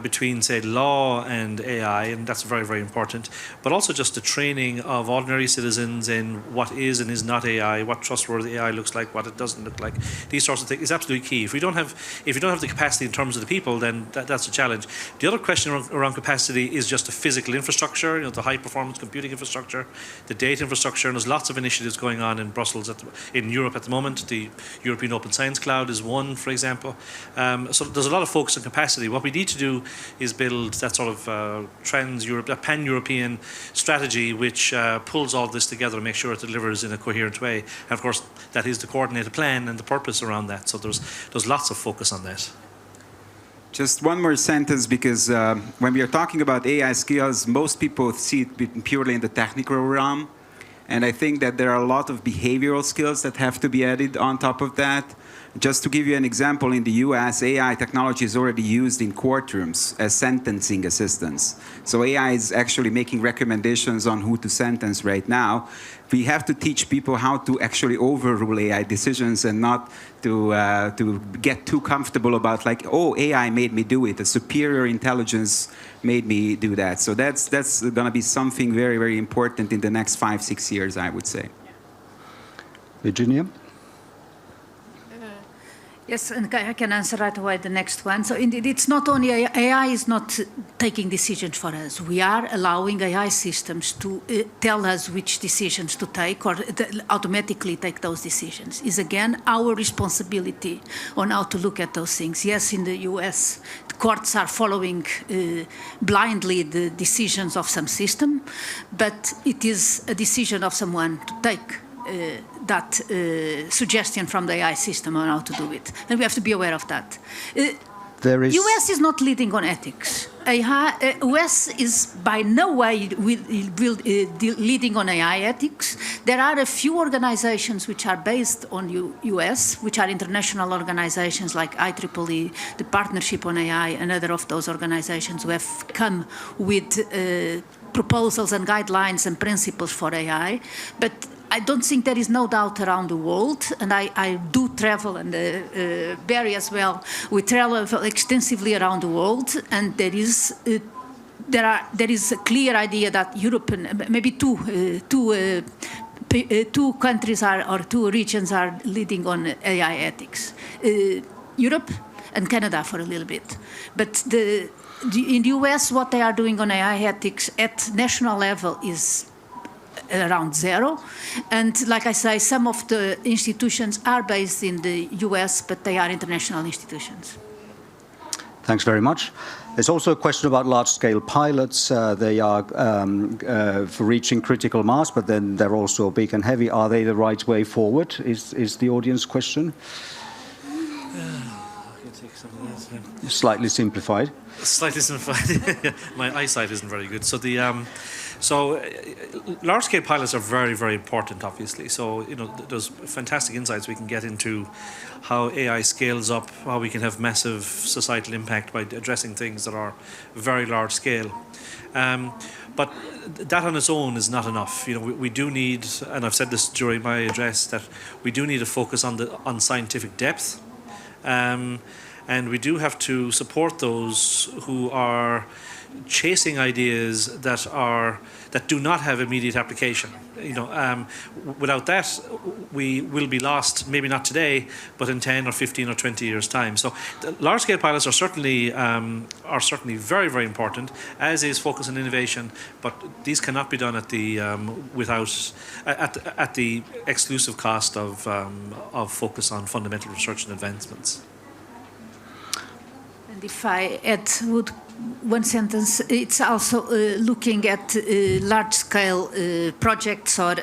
between, say, law and AI, and that's very, very important. But also just the training of ordinary citizens in what is and is not AI, what trustworthy AI looks like, what it doesn't look like. These sorts of things is absolutely key. If you don't have the capacity in terms of the people, then that's a challenge. The other question around capacity is just the physical infrastructure, you know, the high performance computing infrastructure, the data infrastructure, and there's lots of initiatives going on in Brussels, in Europe at the moment. The European Open Science Cloud is one, for example. So there's a lot of focus on capacity. What we need to to do is build that sort of a pan-European strategy which pulls all this together and makes sure it delivers in a coherent way. And of course, that is the coordinated plan and the purpose around that. So there's lots of focus on that. Just one more sentence, because when we are talking about AI skills, most people see it purely in the technical realm. And I think that there are a lot of behavioral skills that have to be added on top of that. Just to give you an example, in the US, AI technology is already used in courtrooms as sentencing assistance. So AI is actually making recommendations on who to sentence right now. We have to teach people how to actually overrule AI decisions and not to get too comfortable about, like, oh, AI made me do it. A superior intelligence made me do that. So that's going to be something very, very important in the next 5-6 years, I would say. Virginia? Yes, and I can answer right away the next one. So indeed, it's not only AI is not taking decisions for us. We are allowing AI systems to tell us which decisions to take or automatically take those decisions. It's again our responsibility on how to look at those things. Yes, in the US, the courts are following blindly the decisions of some system, but it is a decision of someone to take that suggestion from the AI system on how to do it. And we have to be aware of that. US is not leading on ethics. US is by no way leading on AI ethics. There are a few organizations which are based on US, which are international organizations like IEEE, the Partnership on AI, and other of those organizations who have come with proposals and guidelines and principles for AI. But I don't think there is no doubt around the world, and I do travel, and Barry as well. We travel extensively around the world, and there is a clear idea that Europe, and maybe two countries or two regions are leading on AI ethics. Europe and Canada for a little bit, but in the US, what they are doing on AI ethics at national level is around zero. And like I say, some of the institutions are based in the US, but they are international institutions. Thanks very much. There's also a question about large-scale pilots. They are for reaching critical mass, but then they're also big and heavy. Are they the right way forward, is the audience question? Slightly simplified. Slightly simplified. My eyesight isn't very good. So large-scale pilots are very, very important, obviously. So, there's fantastic insights we can get into how AI scales up, how we can have massive societal impact by addressing things that are very large scale. But that on its own is not enough. We do need, and I've said this during my address, that we do need a focus on scientific depth. And we do have to support those who are chasing ideas that do not have immediate application. Without that, we will be lost. Maybe not today, but in 10 or 15 or 20 years' time. So, large-scale pilots are certainly very, very important. As is focus on innovation, but these cannot be done at the at the exclusive cost of focus on fundamental research and advancements. And if I add one sentence, it's also looking at large-scale projects or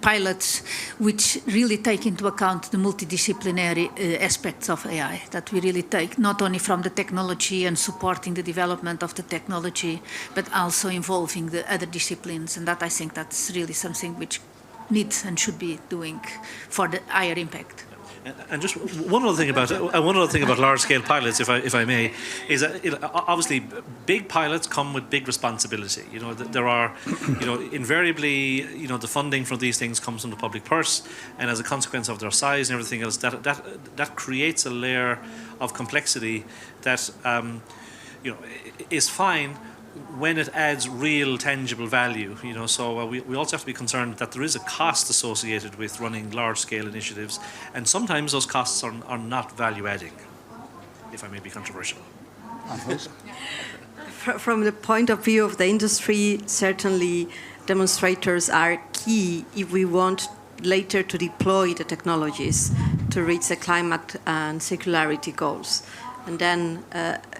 pilots which really take into account the multidisciplinary aspects of AI, that we really take not only from the technology and supporting the development of the technology, but also involving the other disciplines. And that, I think, that's really something which needs and should be doing for the higher impact. And just one other thing about large-scale pilots, if I may, is that obviously big pilots come with big responsibility. There are, invariably, the funding for these things comes from the public purse, and as a consequence of their size and everything else, that creates a layer of complexity that, is fine when it adds real tangible value. So we also have to be concerned that there is a cost associated with running large-scale initiatives, and sometimes those costs are not value-adding, if I may be controversial. From the point of view of the industry, certainly demonstrators are key if we want later to deploy the technologies to reach the climate and circularity goals. And then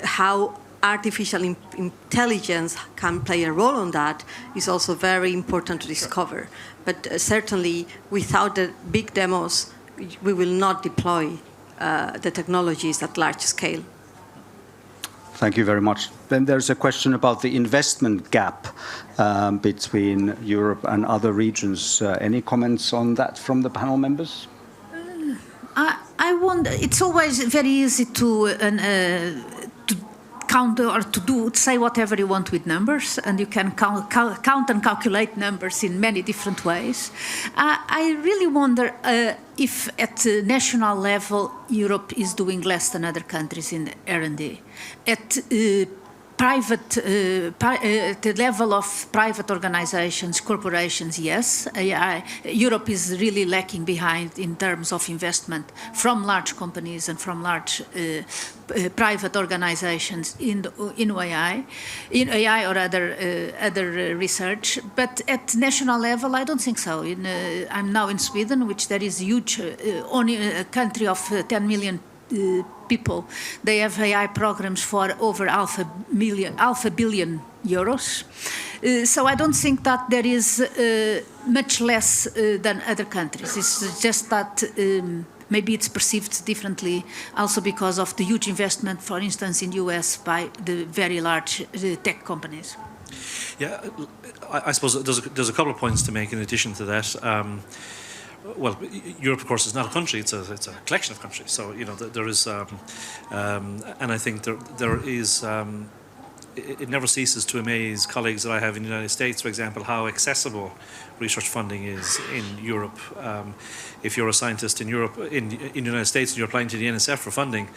how artificial intelligence can play a role on that is also very important to discover. But certainly, without the big demos, we will not deploy the technologies at large scale. Thank you very much. Then there's a question about the investment gap between Europe and other regions. Any comments on that from the panel members? I wonder, it's always very easy to count or to say whatever you want with numbers, and you can count and calculate numbers in many different ways. I really wonder if at the national level Europe is doing less than other countries in R&D. At the level of private organizations, corporations, yes. Europe is really lacking behind in terms of investment from large companies and from large private organizations in AI or other research. But at national level, I don't think so. I'm now in Sweden, which there is huge, only a country of 10 million people. They have AI programs for over half a billion euros. So I don't think that there is much less than other countries. It's just that maybe it's perceived differently also because of the huge investment, for instance, in the US by the very large tech companies. Yeah, I suppose there's a couple of points to make in addition to that. Well, Europe, of course, is not a country; it's a collection of countries. So there is, and I think there is. It never ceases to amaze colleagues that I have in the United States, for example, how accessible research funding is in Europe. If you're a scientist in Europe, in the United States, and you're applying to the NSF for funding,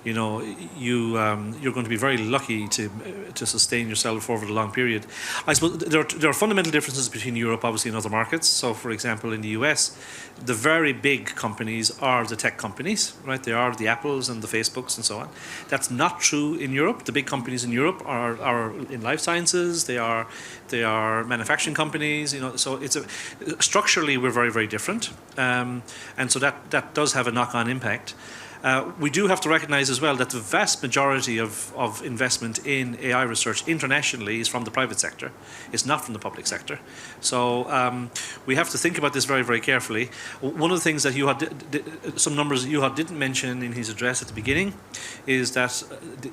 you're going to be very lucky to sustain yourself over the long period. I suppose there are fundamental differences between Europe, obviously, and other markets. So, for example, in the US, the very big companies are the tech companies, right? They are the Apples and the Facebooks and so on. That's not true in Europe. The big companies in Europe are in life sciences. They are manufacturing companies. So structurally we're very, very different, and so that does have a knock-on impact. We do have to recognize as well that the vast majority of investment in AI research internationally is from the private sector. It's not from the public sector. So we have to think about this very, very carefully. One of the things that some numbers Juha didn't mention in his address at the beginning is that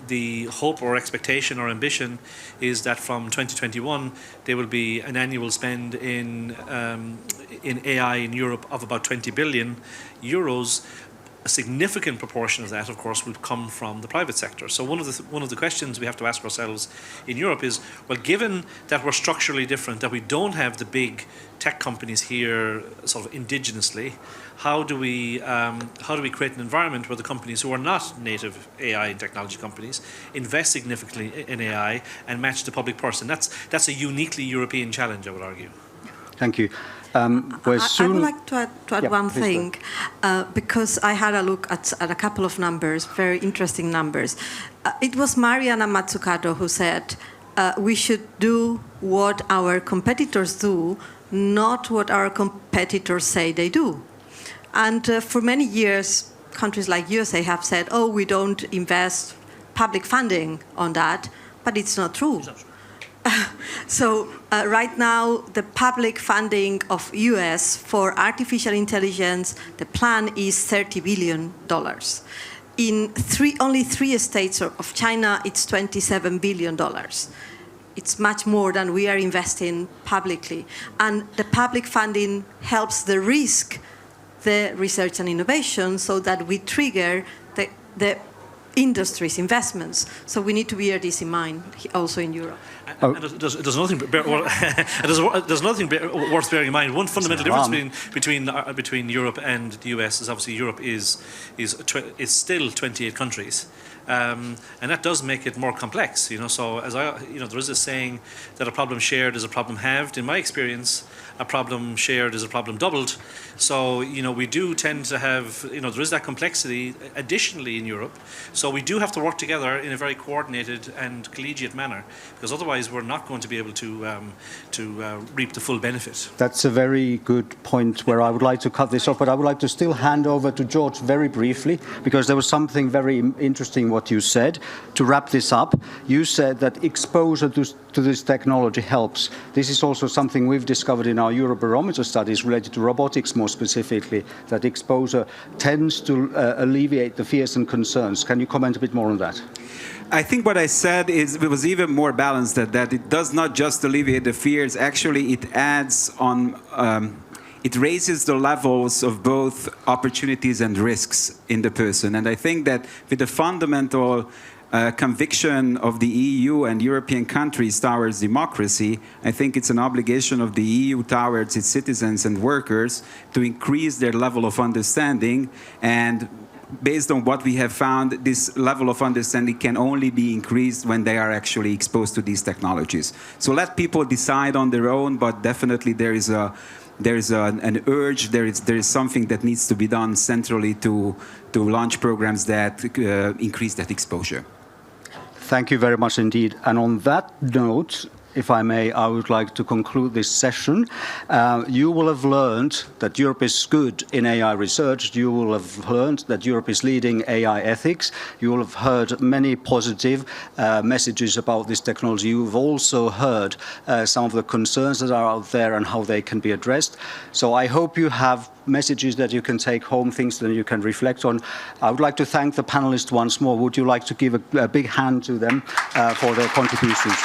the hope or expectation or ambition is that from 2021 there will be an annual spend in AI in Europe of about 20 billion euros. A significant proportion of that, of course, will come from the private sector. So one of the questions we have to ask ourselves in Europe is, well, given that we're structurally different, that we don't have the big tech companies here sort of indigenously, how do we create an environment where the companies who are not native AI and technology companies invest significantly in AI and match the public purse? And that's a uniquely European challenge, I would argue. Thank you. I would like to add one thing, because I had a look at a couple of numbers, very interesting numbers. It was Mariana Mazzucato who said, we should do what our competitors do, not what our competitors say they do. And for many years, countries like USA have said, oh, we don't invest public funding on that, but it's not true. So right now, the public funding of US for artificial intelligence, the plan is $30 billion. In only 3 states of China, it's $27 billion. It's much more than we are investing publicly. And the public funding helps the research and innovation, so that we trigger the industry's investments. So we need to bear this in mind also in Europe. And there's nothing worth bearing in mind. One fundamental difference between Europe and the US is obviously Europe is still 28 countries. And that does make it more complex, So there is a saying that a problem shared is a problem halved. In my experience, a problem shared is a problem doubled. So we do tend to have there is that complexity additionally in Europe. So we do have to work together in a very coordinated and collegiate manner, because otherwise we're not going to be able to reap the full benefit. That's a very good point where I would like to cut this off, but I would like to still hand over to George very briefly, because there was something very interesting what you said. To wrap this up, you said that exposure to this technology helps. This is also something we've discovered in our Eurobarometer studies related to robotics more specifically, that exposure tends to alleviate the fears and concerns. Can you comment a bit more on that? I think what I said is it was even more balanced than that. It does not just alleviate the fears. Actually, it adds on, it raises the levels of both opportunities and risks in the person. And I think that with the fundamental conviction of the EU and European countries towards democracy, I think it's an obligation of the EU towards its citizens and workers to increase their level of understanding. And based on what we have found, this level of understanding can only be increased when they are actually exposed to these technologies. So let people decide on their own, but definitely there is an urge, there is something that needs to be done centrally to launch programs that increase that exposure. Thank you very much indeed. And on that note, if I may, I would like to conclude this session. You will have learned that Europe is good in AI research. You will have learned that Europe is leading AI ethics. You will have heard many positive messages about this technology. You've also heard some of the concerns that are out there and how they can be addressed. So I hope you have messages that you can take home, things that you can reflect on. I would like to thank the panelists once more. Would you like to give a big hand to them for their contributions?